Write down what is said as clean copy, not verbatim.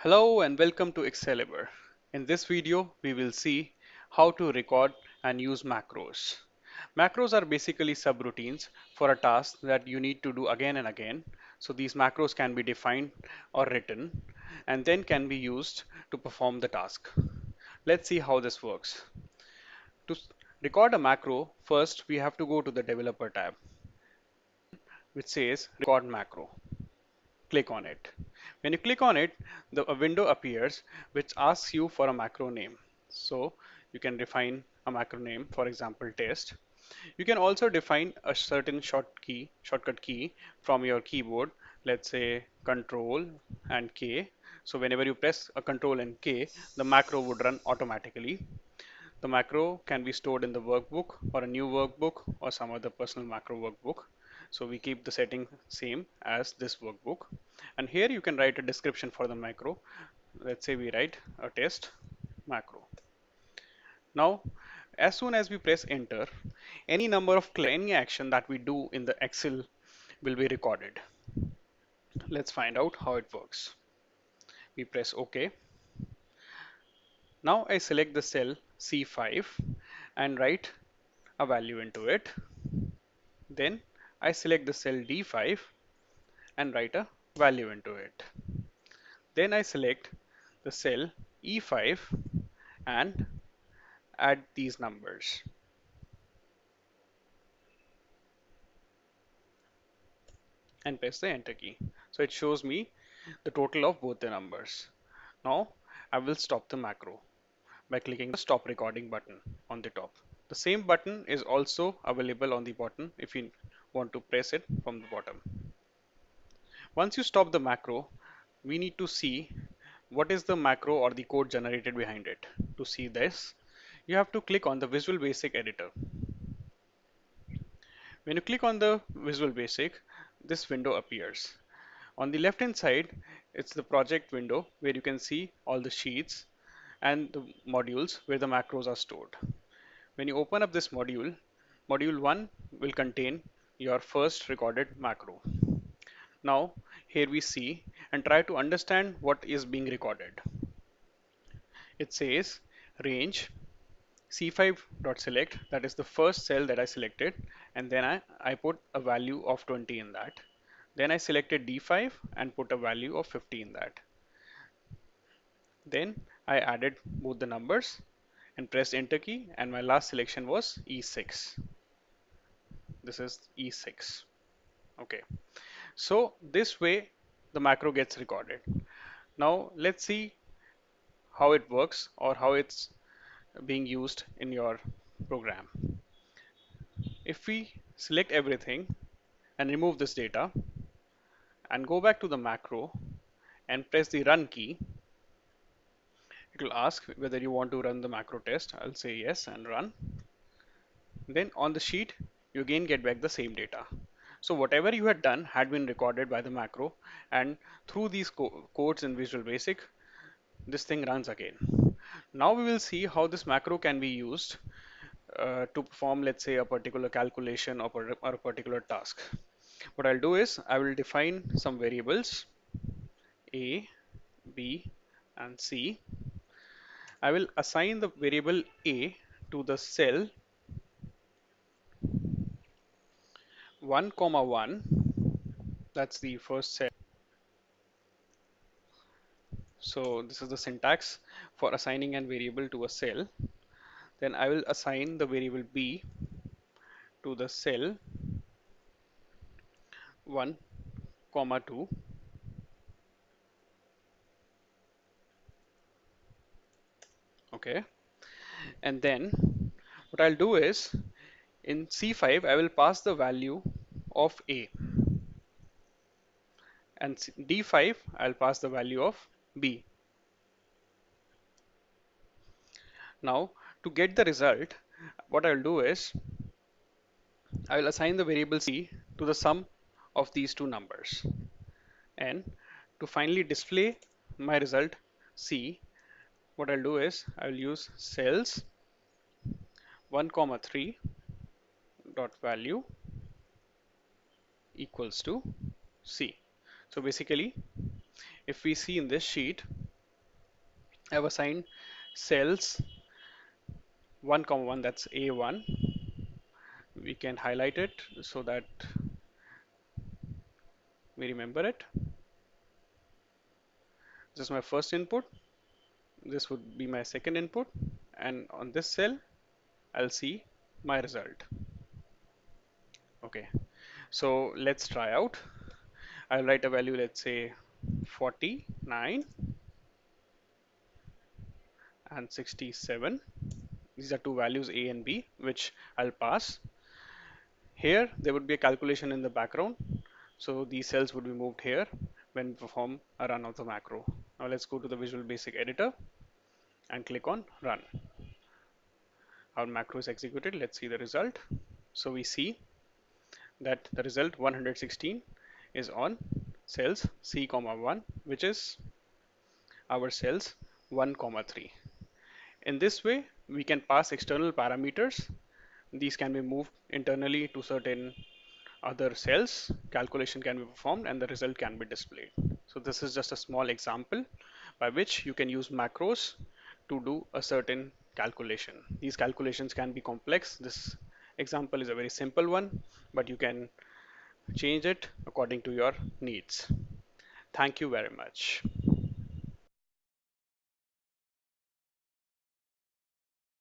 Hello and welcome to Excalibur. In this video, we will see how to record and use macros. Macros are basically subroutines for a task that you need to do again and again. So these macros can be defined or written and then can be used to perform the task. Let's see how this works. To record a macro, first we have to go to the developer tab, which says record macro. Click on it. When you click on it, a window appears which asks you for a macro name. So you can define a macro name, for example, test. You can also define a certain shortcut key from your keyboard, let's say Control and K. So whenever you press a Control and K, the macro would run automatically. The macro can be stored in the workbook or a new workbook or some other personal macro workbook. So we keep the setting same as this workbook. And here you can write a description for the macro. Let's say we write a test macro. Now, as soon as we press enter, any number of any action that we do in the Excel will be recorded. Let's find out how it works. We press OK. Now I select the cell C5 and write a value into it. Then I select the cell D5 and write a value into it. Then I select the cell E5 and add these numbers. And press the enter key. So it shows me the total of both the numbers. Now I will stop the macro by clicking the stop recording button on the top. The same button is also available on the bottom if you want to press it from the bottom. Once you stop the macro, we need to see what is the macro or the code generated behind it. To see this, you have to click on the Visual Basic editor. When you click on the Visual Basic, this window appears. On the left hand side, it's the project window where you can see all the sheets and the modules where the macros are stored. When you open up this module, module 1 will contain your first recorded macro. Now, here we see and try to understand what is being recorded. It says range C5.select, that is the first cell that I selected, and then I put a value of 20 in that. Then I selected D5 and put a value of 50 in that. Then I added both the numbers and pressed enter key, and my last selection was E6. This is E6. Okay. So this way the macro gets recorded. Now let's see how it works or how it's being used in your program. If we select everything and remove this data and go back to the macro and press the run key, it will ask whether you want to run the macro test. I'll say yes and run. Then on the sheet, you again get back the same data. So whatever you had done had been recorded by the macro, and through these codes in Visual Basic, this thing runs again. Now we will see how this macro can be used to perform, let's say, a particular calculation or a particular task. What I'll do is I will define some variables A, B, and C. I will assign the variable A to the cell 1, 1. That's the first cell. So this is the syntax for assigning a variable to a cell. Then I will assign the variable B to the cell 1, 2. Okay. And then what I'll do is in C5 I will pass the value of A, and D5 I'll pass the value of B. Now to get the result, what I'll do is I will assign the variable C to the sum of these two numbers, and to finally display my result C, what I'll do is I will use cells 1, 3 dot value equals to C. So basically, if we see in this sheet, I've assigned cells 1 comma 1, that's A1. We can highlight it so that we remember it. This is my first input. This would be my second input. And on this cell, I'll see my result. Okay, so let's try out. I'll write a value, let's say 49 and 67. These are two values A and B, which I'll pass. Here, there would be a calculation in the background. So these cells would be moved here when we perform a run of the macro. Now let's go to the Visual Basic Editor and click on Run. Our macro is executed. Let's see the result. So we see that the result 116 is on cells C comma 1, which is our cells 1 comma 3. In this way, we can pass external parameters. These can be moved internally to certain other cells, calculation can be performed, and the result can be displayed. So this is just a small example by which you can use macros to do a certain calculation. These calculations can be complex. This example is a very simple one, but you can change it according to your needs. Thank you very much.